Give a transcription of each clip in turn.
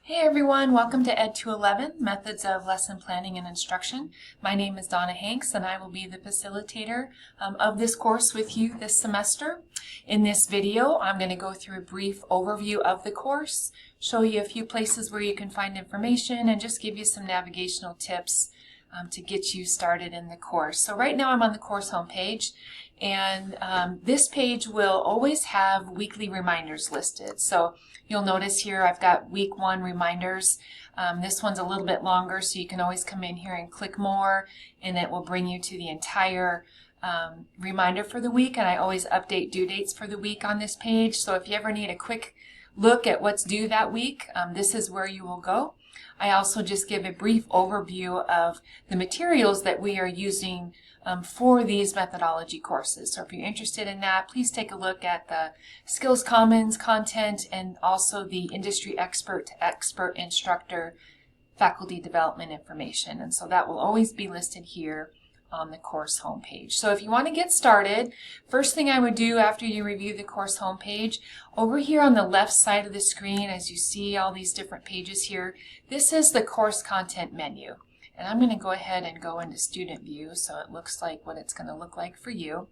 Hey everyone, welcome to ED211, Methods of Lesson Planning and Instruction. My name is Donna Hanks and I will be the facilitator of this course with you this semester. In this video, I'm going to go through a brief overview of the course, show you a few places where you can find information, and just give you some navigational tips to get you started in the course. So right now I'm on the course homepage, and this page will always have weekly reminders listed. So you'll notice here I've got week 1 reminders. This one's a little bit longer, so you can always come in here and click more, and it will bring you to the entire reminder for the week. And I always update due dates for the week on this page, so if you ever need a quick look at what's due that week, this is where you will go. I also just give a brief overview of the materials that we are using for these methodology courses. So if you're interested in that, please take a look at the Skills Commons content and also the industry expert to expert instructor faculty development information. And so that will always be listed here on the course homepage. So if you want to get started, first thing I would do after you review the course homepage, over here on the left side of the screen, as you see all these different pages here, this is the course content menu. And I'm going to go ahead and go into student view so it looks like what it's going to look like for you.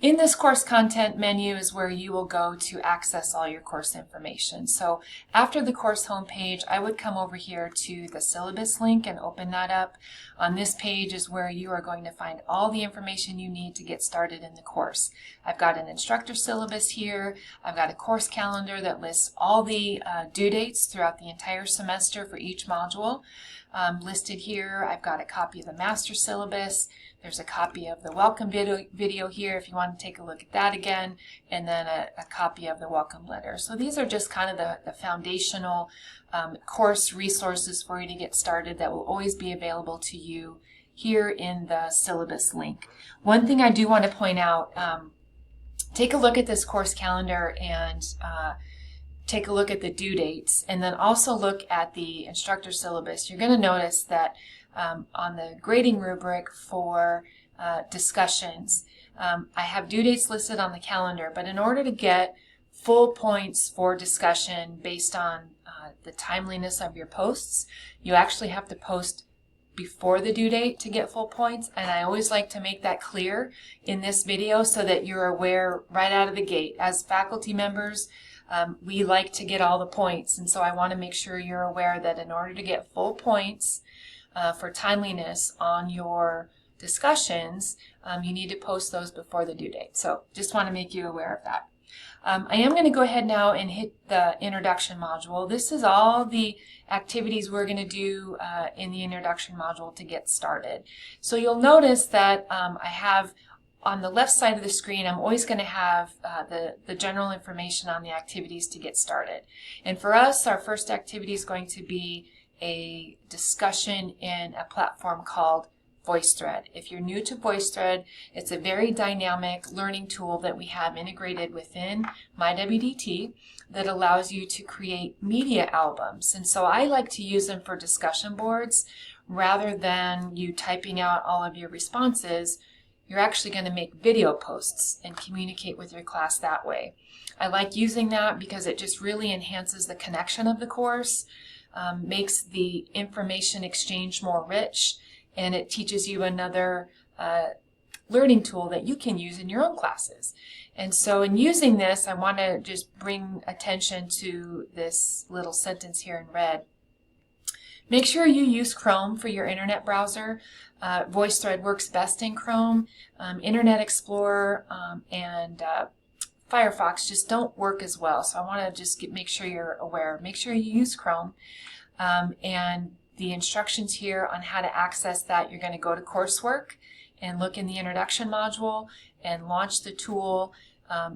In this course content menu is where you will go to access all your course information. So after the course homepage, I would come over here to the syllabus link and open that up. On this page is where you are going to find all the information you need to get started in the course. I've got an instructor syllabus here. I've got a course calendar that lists all the due dates throughout the entire semester for each module listed here. I've got a copy of the master syllabus. There's a copy of the welcome video here if you want to take a look at that again, and then a copy of the welcome letter. So these are just kind of the foundational course resources for you to get started that will always be available to you here in the syllabus link. One thing I do want to point out, take a look at this course calendar and take a look at the due dates, and then also look at the instructor syllabus. You're going to notice that on the grading rubric for discussions, I have due dates listed on the calendar, but in order to get full points for discussion based on the timeliness of your posts, you actually have to post before the due date to get full points, and I always like to make that clear in this video so that you're aware right out of the gate. As faculty members, we like to get all the points, and so I want to make sure you're aware that in order to get full points for timeliness on your discussions, you need to post those before the due date. So just want to make you aware of that. I am going to go ahead now and hit the introduction module. This is all the activities we're going to do in the introduction module to get started. So you'll notice that I have on the left side of the screen, I'm always going to have the general information on the activities to get started. And for us, our first activity is going to be a discussion in a platform called VoiceThread. If you're new to VoiceThread, it's a very dynamic learning tool that we have integrated within MyWDT that allows you to create media albums. And so I like to use them for discussion boards rather than you typing out all of your responses. You're actually going to make video posts and communicate with your class that way. I like using that because it just really enhances the connection of the course, makes the information exchange more rich, and it teaches you another learning tool that you can use in your own classes. And so in using this, I want to just bring attention to this little sentence here in red. Make sure you use Chrome for your internet browser. VoiceThread works best in Chrome. Internet Explorer and Firefox just don't work as well. So I want to just make sure you're aware. Make sure you use Chrome. And the instructions here on how to access that, you're going to go to coursework and look in the introduction module and launch the tool.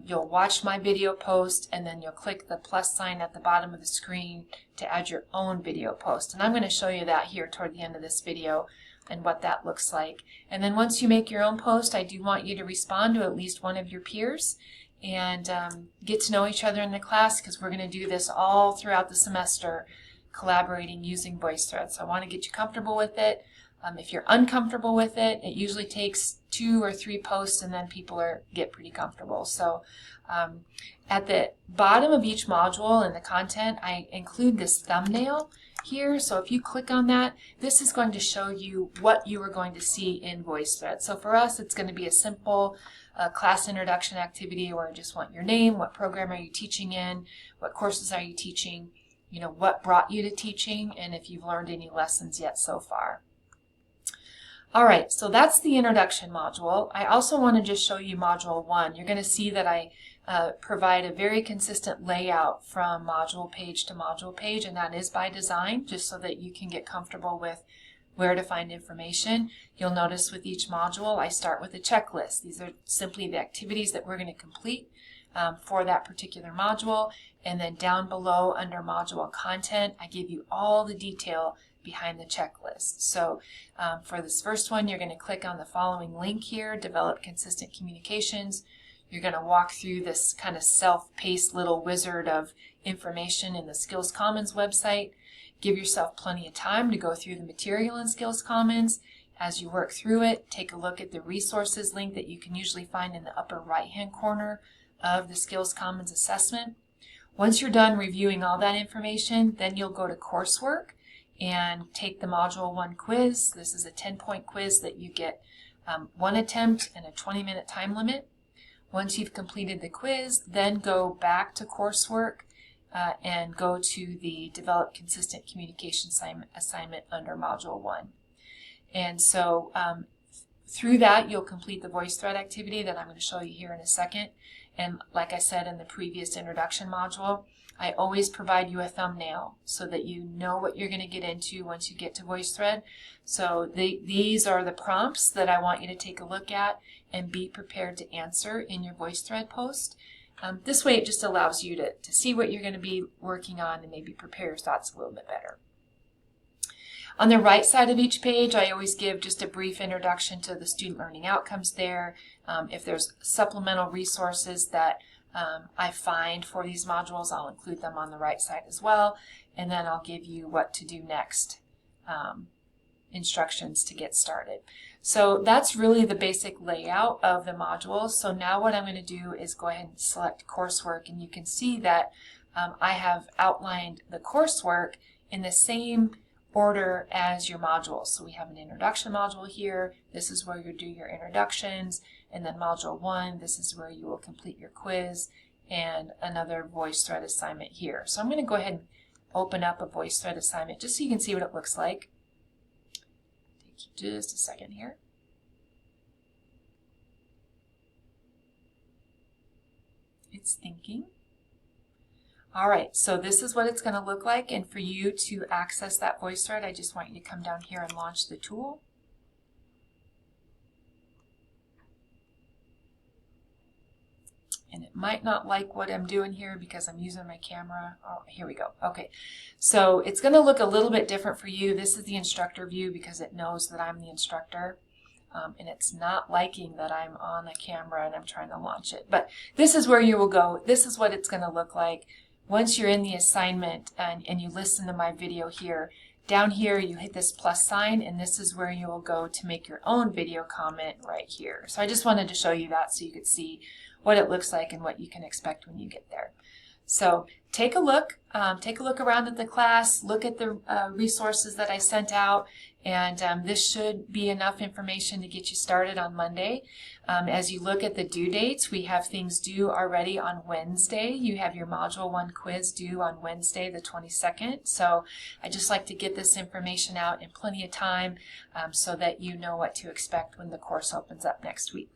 You'll watch my video post, and then you'll click the plus sign at the bottom of the screen to add your own video post. And I'm going to show you that here toward the end of this video and what that looks like. And then once you make your own post, I do want you to respond to at least one of your peers and get to know each other in the class, because we're going to do this all throughout the semester, collaborating using VoiceThread. So I want to get you comfortable with it. If you're uncomfortable with it, it usually takes 2 or 3 posts and then people get pretty comfortable. So at the bottom of each module in the content, I include this thumbnail here. So if you click on that, this is going to show you what you are going to see in VoiceThread. So for us, it's going to be a simple class introduction activity where I just want your name, what program are you teaching in, what courses are you teaching, you know, what brought you to teaching, and if you've learned any lessons yet so far. All right, so that's the introduction module. I also want to just show you module 1. You're going to see that I provide a very consistent layout from module page to module page, and that is by design, just so that you can get comfortable with where to find information. You'll notice with each module, I start with a checklist. These are simply the activities that we're going to complete for that particular module, and then down below under module content, I give you all the detail behind the checklist. So for this first one, you're going to click on the following link here, Develop Consistent Communications. You're going to walk through this kind of self-paced little wizard of information in the Skills Commons website. Give yourself plenty of time to go through the material in Skills Commons. As you work through it, take a look at the resources link that you can usually find in the upper right-hand corner of the Skills Commons assessment. Once you're done reviewing all that information, then you'll go to coursework and take the Module 1 quiz. This is a 10-point quiz that you get 1 attempt and a 20-minute time limit. Once you've completed the quiz, then go back to coursework and go to the Develop Consistent Communication assignment under Module 1. And so through that, you'll complete the VoiceThread activity that I'm going to show you here in a second. And like I said in the previous introduction module, I always provide you a thumbnail so that you know what you're going to get into once you get to VoiceThread. So these are the prompts that I want you to take a look at and be prepared to answer in your VoiceThread post. This way it just allows you to see what you're going to be working on and maybe prepare your thoughts a little bit better. On the right side of each page, I always give just a brief introduction to the student learning outcomes there. If there's supplemental resources that I find for these modules, I'll include them on the right side as well, and then I'll give you what to do next, instructions to get started. So that's really the basic layout of the modules. So now what I'm going to do is go ahead and select coursework, and you can see that I have outlined the coursework in the same order as your modules. So we have an introduction module here. This is where you do your introductions, and then module 1, this is where you will complete your quiz, and another VoiceThread assignment here. So I'm going to go ahead and open up a VoiceThread assignment just so you can see what it looks like. Take you just a second here. It's thinking. All right, so this is what it's going to look like, and for you to access that VoiceThread, I just want you to come down here and launch the tool. And it might not like what I'm doing here because I'm using my camera. Oh, here we go. Okay, so it's going to look a little bit different for you. This is the instructor view because it knows that I'm the instructor. And it's not liking that I'm on the camera and I'm trying to launch it. But this is where you will go. This is what it's going to look like. Once you're in the assignment and you listen to my video here, down here you hit this plus sign, and this is where you will go to make your own video comment right here. So I just wanted to show you that so you could see what it looks like and what you can expect when you get there. So take a look around at the class, look at the resources that I sent out, and this should be enough information to get you started on Monday. As you look at the due dates, we have things due already on Wednesday. You have your Module 1 quiz due on Wednesday the 22nd. So I just like to get this information out in plenty of time so that you know what to expect when the course opens up next week.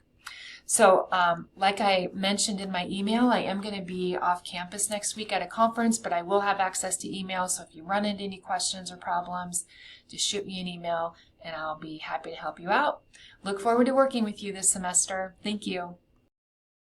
So like I mentioned in my email, I am going to be off campus next week at a conference, but I will have access to email. So if you run into any questions or problems, just shoot me an email and I'll be happy to help you out. Look forward to working with you this semester. Thank you.